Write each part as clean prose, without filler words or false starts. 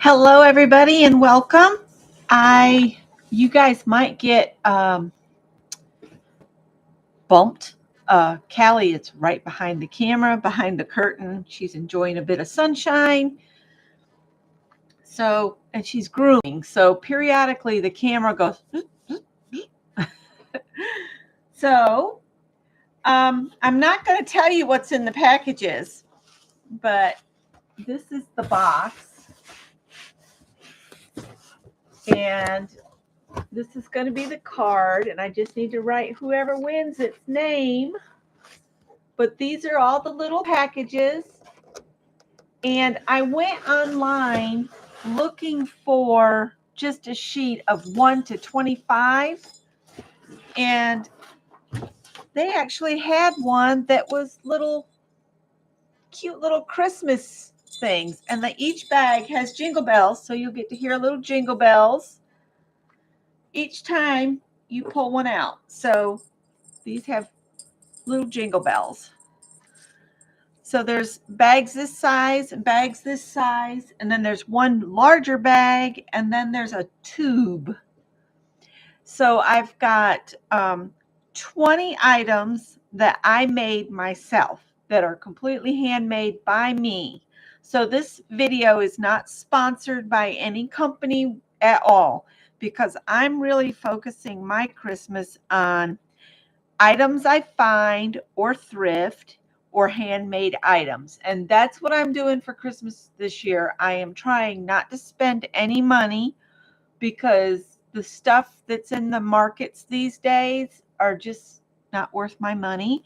Hello, everybody, and welcome. You guys might get bumped. Callie is right behind the camera, behind the curtain. She's enjoying a bit of sunshine. And she's grooming. So periodically the camera goes. So I'm not going to tell you what's in the packages, but this is the box. And this is going to be the card, and I just need to write whoever wins its name. But these are all the little packages. And I went online looking for just a sheet of 1 to 25. And they actually had one that was cute little Christmas things. And each bag has jingle bells. So you'll get to hear little jingle bells each time you pull one out. So these have little jingle bells. So there's bags this size and bags this size, and then there's one larger bag, and then there's a tube. So I've got 20 items that I made myself that are completely handmade by me. So this video is not sponsored by any company at all, because I'm really focusing my Christmas on items I find or thrift or handmade items. And that's what I'm doing for Christmas this year. I am trying not to spend any money because the stuff that's in the markets these days are just not worth my money,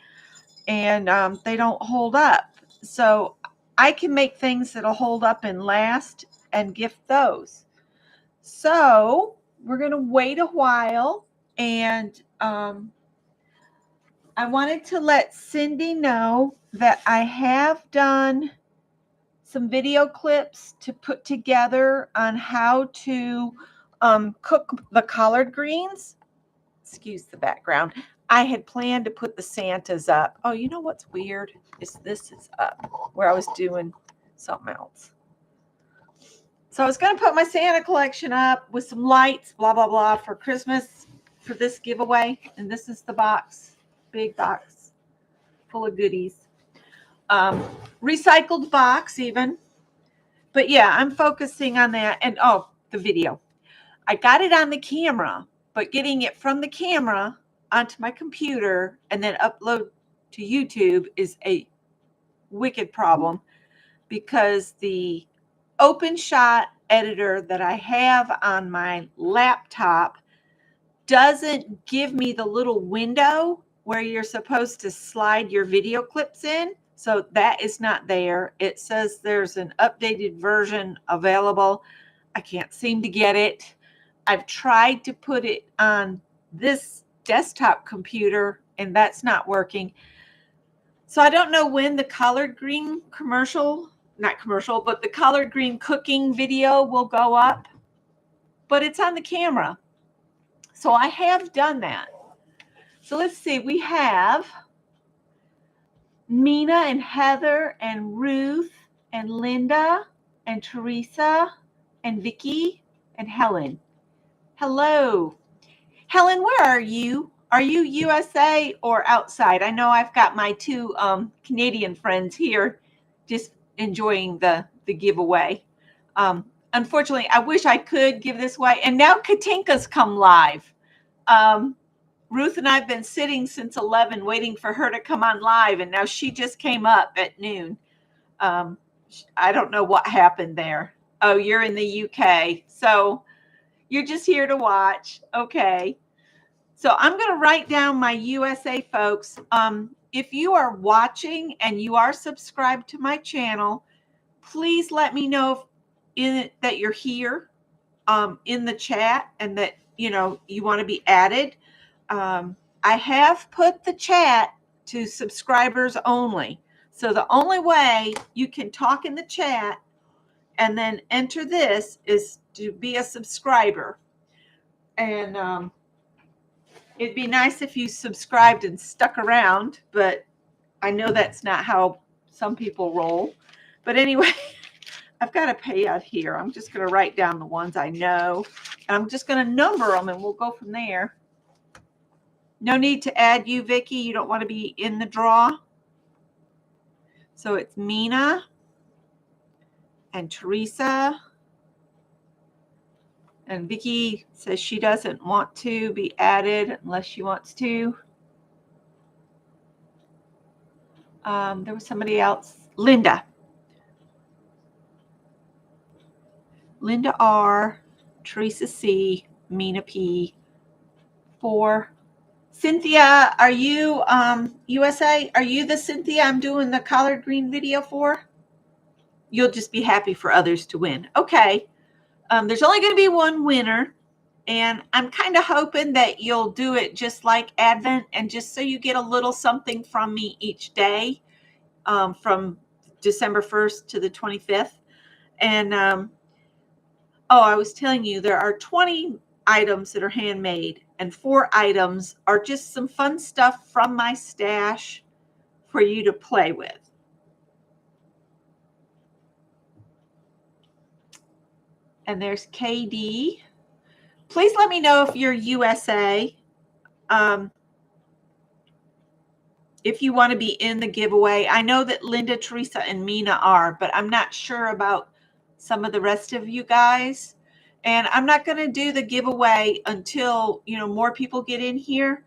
and they don't hold up. So I can make things that'll hold up and last and gift those. So we're going to wait a while, and I wanted to let Cindy know that I have done some video clips to put together on how to cook the collard greens. Excuse the background. I had planned to put the Santas up. Oh, you know what's weird? This is up where I was doing something else. So I was going to put my Santa collection up with some lights, blah, blah, blah, for Christmas for this giveaway. And this is the box. Big box full of goodies. Recycled box even. But yeah, I'm focusing on that. And the video. I got it on the camera, but getting it from the camera onto my computer and then upload to YouTube is a wicked problem, because the OpenShot editor that I have on my laptop doesn't give me the little window where you're supposed to slide your video clips in. So that is not there. It says there's an updated version available. I can't seem to get it. I've tried to put it on this desktop computer, and that's not working. So I don't know when the collard green the collard green cooking video will go up, but it's on the camera. So I have done that. So let's see, we have Mina and Heather and Ruth and Linda and Teresa and Vicky and Helen. Hello. Helen, where are you? Are you USA or outside? I know I've got my two Canadian friends here just enjoying the giveaway. Unfortunately, I wish I could give this away. And now Katinka's come live. Ruth and I have been sitting since 11 waiting for her to come on live, and now she just came up at noon. I don't know what happened there. Oh, you're in the UK. So you're just here to watch. Okay. So I'm going to write down my USA folks. If you are watching and you are subscribed to my channel, please let me know that you're here in the chat, and that you want to be added. I have put the chat to subscribers only. So the only way you can talk in the chat and then enter this is to be a subscriber. And it'd be nice if you subscribed and stuck around, but I know that's not how some people roll. But anyway, I've got a payout here. I'm just going to write down the ones I know. And I'm just going to number them and we'll go from there. No need to add you, Vicki. You don't want to be in the draw. So it's Mina and Teresa. And Vicki says she doesn't want to be added unless she wants to. There was somebody else. Linda. Linda R, Teresa C, Mina P, 4. Cynthia, are you USA? Are you the Cynthia I'm doing the collard green video for? You'll just be happy for others to win. Okay. There's only going to be one winner. And I'm kind of hoping that you'll do it just like Advent and just so you get a little something from me each day from December 1st to the 25th. And I was telling you, there are 20 items that are handmade and 4 items are just some fun stuff from my stash for you to play with. And there's KD. Please let me know if you're USA. If you want to be in the giveaway. I know that Linda, Teresa, and Mina are, but I'm not sure about some of the rest of you guys. And I'm not going to do the giveaway until, more people get in here.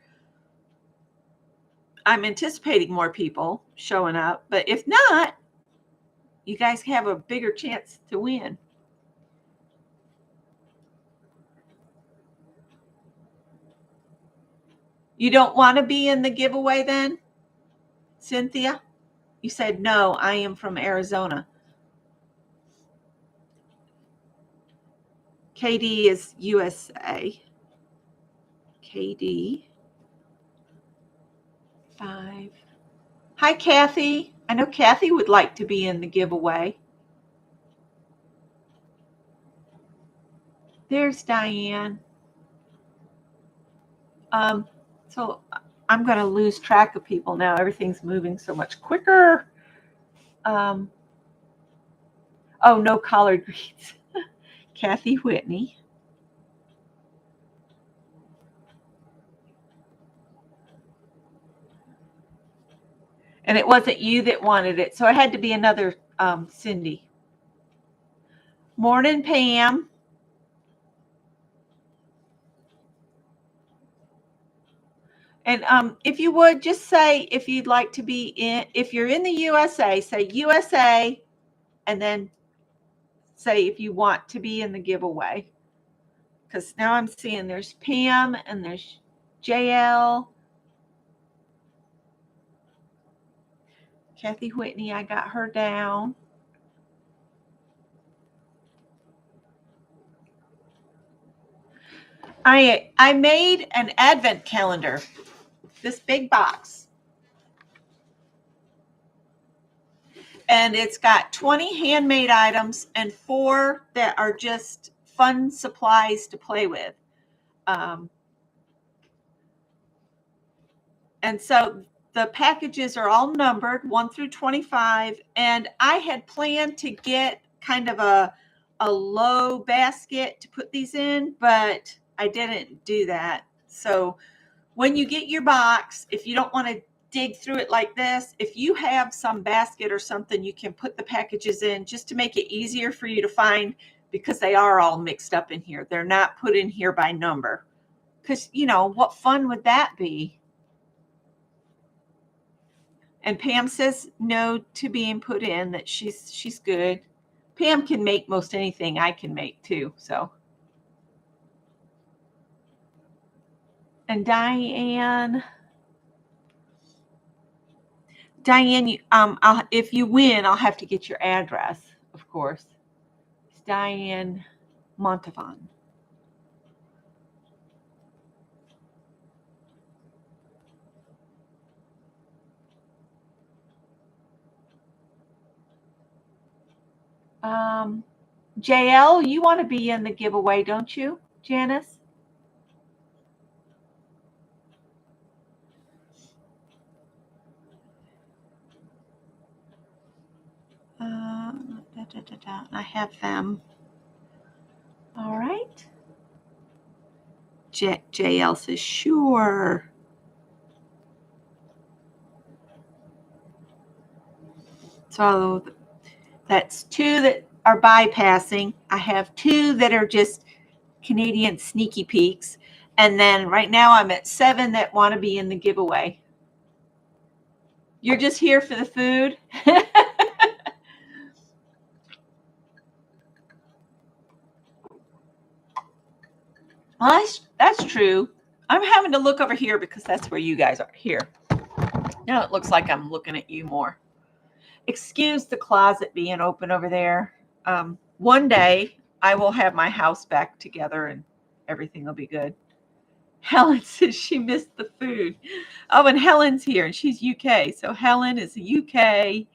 I'm anticipating more people showing up, but if not, you guys have a bigger chance to win. You don't want to be in the giveaway then, Cynthia? You said, no, I am from Arizona. KD is USA. KD 5. Hi, Kathy. I know Kathy would like to be in the giveaway. There's Diane. So I'm going to lose track of people now. Everything's moving so much quicker. No collard greens. Kathy Whitney. And it wasn't you that wanted it, so it had to be another Cindy. Morning, Pam. And if you would, just say if you'd like to be in, if you're in the USA, say USA, and then say if you want to be in the giveaway. Because now I'm seeing there's Pam and there's JL. Kathy Whitney, I got her down. I made an advent calendar, this big box. And it's got 20 handmade items and 4 that are just fun supplies to play with. And so the packages are all numbered 1 through 25. And I had planned to get kind of a low basket to put these in, but I didn't do that. So when you get your box, if you don't want to dig through it like this, if you have some basket or something, you can put the packages in just to make it easier for you to find, because they are all mixed up in here. They're not put in here by number. Because, what fun would that be? And Pam says no to being put in, that she's good. Pam can make most anything I can make too, so. And Diane, if you win, I'll have to get your address, of course. It's Diane Montavon. JL, you want to be in the giveaway, don't you, Janice? I have them. All right. JL says, sure. So that's 2 that are bypassing. I have 2 that are just Canadian sneaky peeks. And then right now I'm at 7 that want to be in the giveaway. You're just here for the food? Well, that's true. I'm having to look over here because that's where you guys are. Here. Now it looks like I'm looking at you more. Excuse the closet being open over there. One day I will have my house back together and everything will be good. Helen says she missed the food. Oh, and Helen's here and she's UK. So Helen is UK.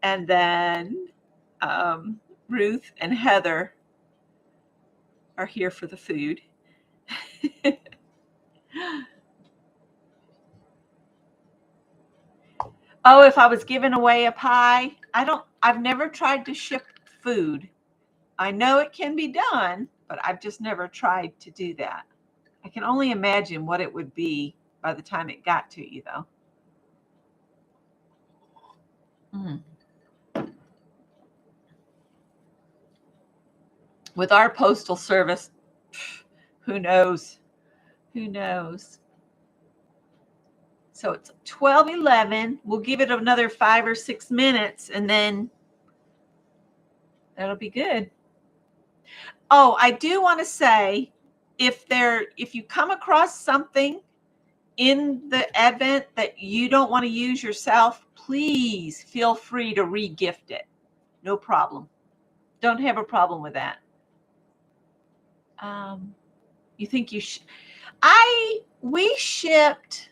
And then Ruth and Heather are here for the food. Oh, if I was giving away a pie, I've never tried to ship food. I know it can be done, but I've just never tried to do that. I can only imagine what it would be by the time it got to you, though. With our postal service, who knows? Who knows? So it's 12:11. We'll give it another 5 or 6 minutes, and then that'll be good. Oh, I do want to say, if you come across something in the Advent that you don't want to use yourself, please feel free to re-gift it. No problem. Don't have a problem with that. You think you should? We shipped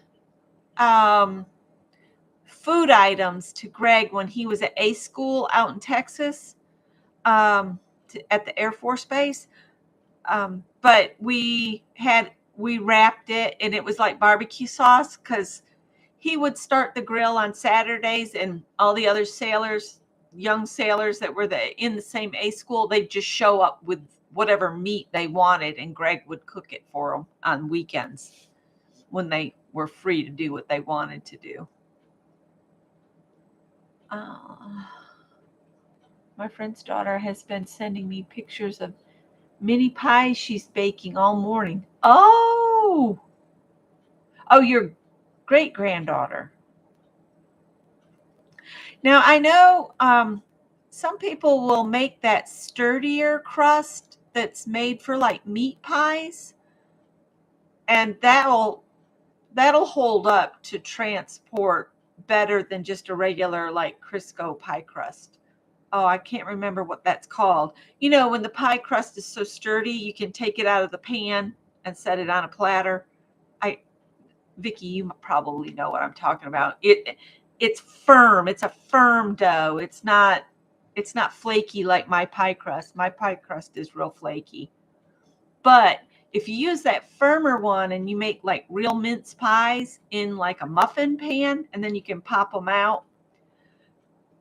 food items to Greg when he was at A school out in Texas, at the Air Force Base. But we wrapped it and it was like barbecue sauce because he would start the grill on Saturdays and all the other sailors, young sailors that were in the same A school, they'd just show up with whatever meat they wanted and Greg would cook it for them on weekends when they were free to do what they wanted to do. My friend's daughter has been sending me pictures of mini pies she's baking all morning. Oh, your great-granddaughter. Now, I know some people will make that sturdier crust that's made for like meat pies, and that'll hold up to transport better than just a regular like Crisco pie crust. Oh, I can't remember what that's called. You know, when the pie crust is so sturdy, you can take it out of the pan and set it on a platter. Vicki, you probably know what I'm talking about. It's firm. It's a firm dough. It's not flaky like my pie crust. My pie crust is real flaky. But if you use that firmer one and you make like real mince pies in like a muffin pan and then you can pop them out,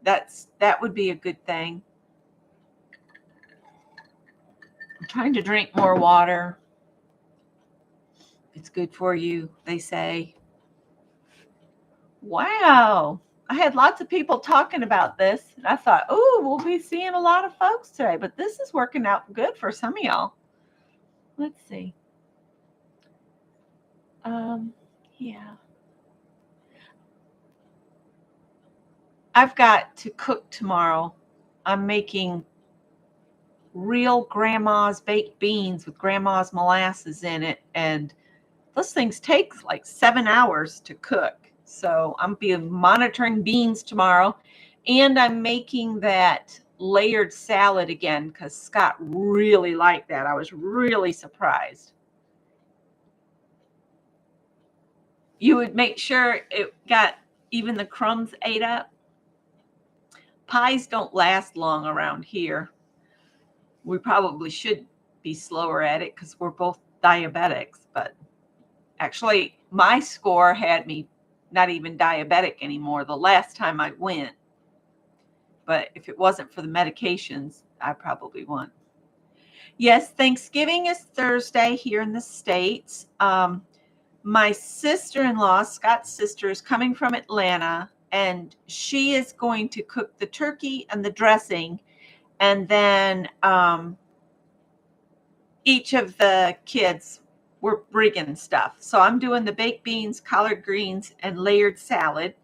that would be a good thing. I'm trying to drink more water. It's good for you, they say. Wow. I had lots of people talking about this, and I thought, oh, we'll be seeing a lot of folks today, but this is working out good for some of y'all. Let's see. Yeah. I've got to cook tomorrow. I'm making real grandma's baked beans with grandma's molasses in it, and those things take like 7 hours to cook. So I'm being monitoring beans tomorrow, and I'm making that layered salad again because Scott really liked that. I was really surprised. You would make sure it got even the crumbs ate up. Pies don't last long around here. We probably should be slower at it because we're both diabetics, but actually my score had me not even diabetic anymore the last time I went. But if it wasn't for the medications, I probably wouldn't. Yes, Thanksgiving is Thursday here in the States. My sister-in-law, Scott's sister, is coming from Atlanta, and she is going to cook the turkey and the dressing, and then each of the kids were bringing stuff. So I'm doing the baked beans, collard greens, and layered salad.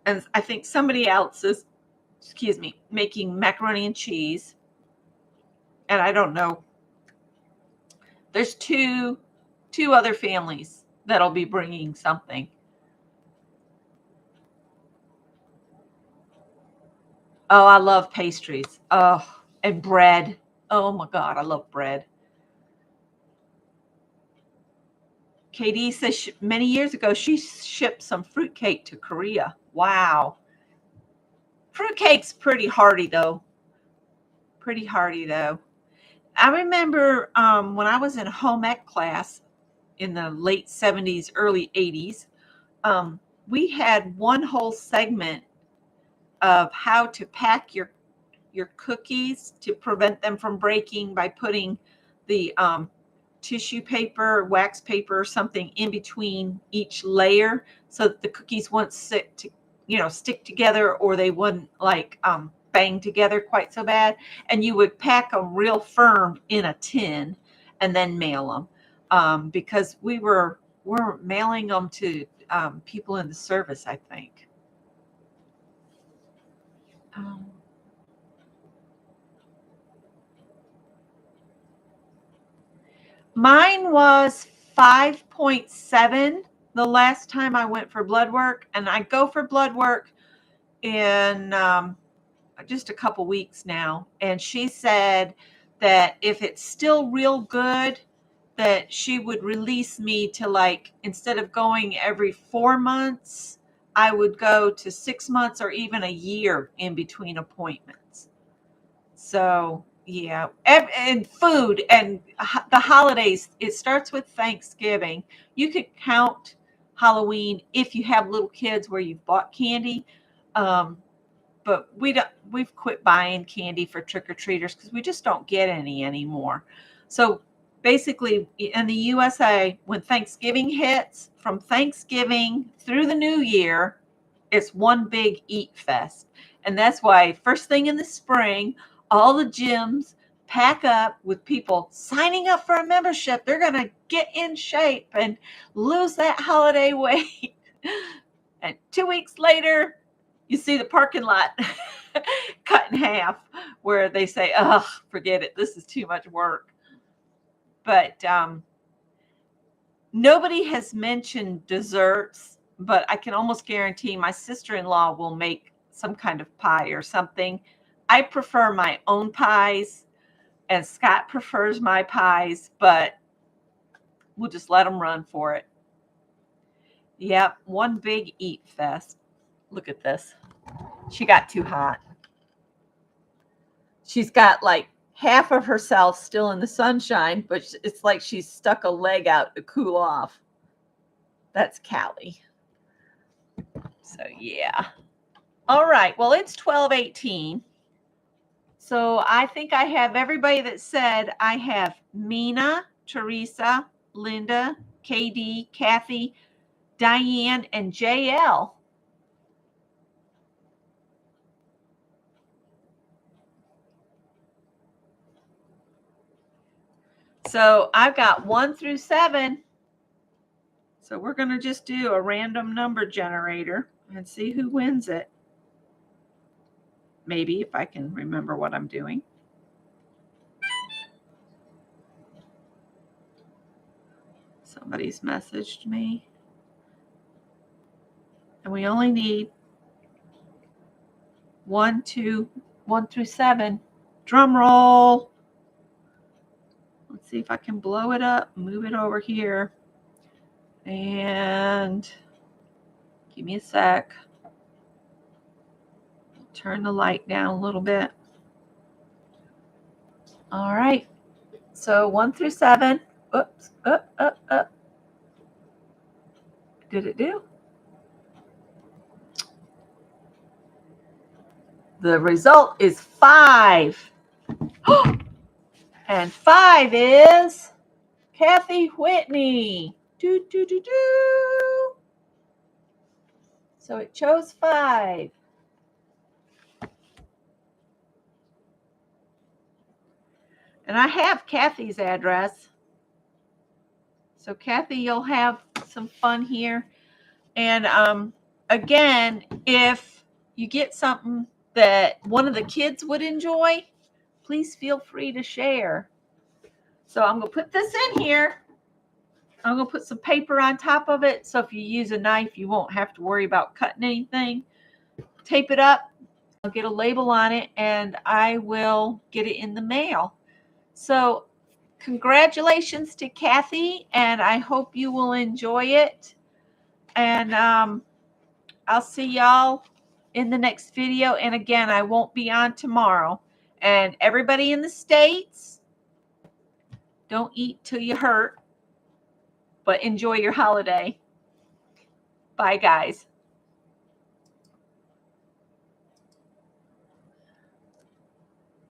And I think somebody else is, making macaroni and cheese. And I don't know. There's two other families that'll be bringing something. Oh, I love pastries. Oh, and bread. Oh my God, I love bread. Katie says many years ago she shipped some fruitcake to Korea. Wow. Fruitcake's pretty hearty though. Pretty hearty though. I remember when I was in home ec class in the late 70s, early 80s, we had one whole segment of how to pack your cookies to prevent them from breaking by putting the tissue paper, wax paper, or something in between each layer so that the cookies won't stick together, or they wouldn't bang together quite so bad. And you would pack them real firm in a tin and then mail them, because we're mailing them to people in the service, I think. Mine was 5.7 the last time I went for blood work, and I go for blood work in just a couple weeks now. And she said that if it's still real good, that she would release me to, instead of going every 4 months, I would go to 6 months or even a year in between appointments. So yeah, and food and the holidays. It starts with Thanksgiving. You could count Halloween if you have little kids where you've bought candy, but we've quit buying candy for trick-or-treaters because we just don't get any anymore. So basically, in the USA, when Thanksgiving hits, from Thanksgiving through the New Year, it's one big eat fest. And that's why first thing in the spring, all the gyms pack up with people signing up for a membership. They're going to get in shape and lose that holiday weight. And 2 weeks later, you see the parking lot cut in half where they say, "Oh, forget it. This is too much work." But nobody has mentioned desserts, but I can almost guarantee my sister-in-law will make some kind of pie or something. I prefer my own pies, and Scott prefers my pies, but we'll just let them run for it. Yep, one big eat fest. Look at this. She got too hot. She's got half of herself still in the sunshine, but it's like she's stuck a leg out to cool off. That's Callie. So yeah. All right. Well, it's 12:18. So I think I have everybody that said. I have Mina, Teresa, Linda, KD, Kathy, Diane, and JL. So I've got 1 through 7. So we're going to just do a random number generator and see who wins it. Maybe if I can remember what I'm doing. Somebody's messaged me. And we only need 1 through 7. Drum roll. Let's see if I can blow it up, move it over here. And give me a sec. Turn the light down a little bit. All right. So 1 through 7. Oops. Up. Did it do? The result is 5. And 5 is Kathy Whitney. Do, do, do, do. So it chose 5. And I have Kathy's address. So Kathy, you'll have some fun here. And again, if you get something that one of the kids would enjoy, please feel free to share. So I'm going to put this in here. I'm going to put some paper on top of it. So if you use a knife, you won't have to worry about cutting anything. Tape it up. I'll get a label on it and I will get it in the mail. So congratulations to Kathy, and I hope you will enjoy it. And I'll see y'all in the next video. And again, I won't be on tomorrow. And everybody in the States, don't eat till you hurt, but enjoy your holiday. Bye, guys.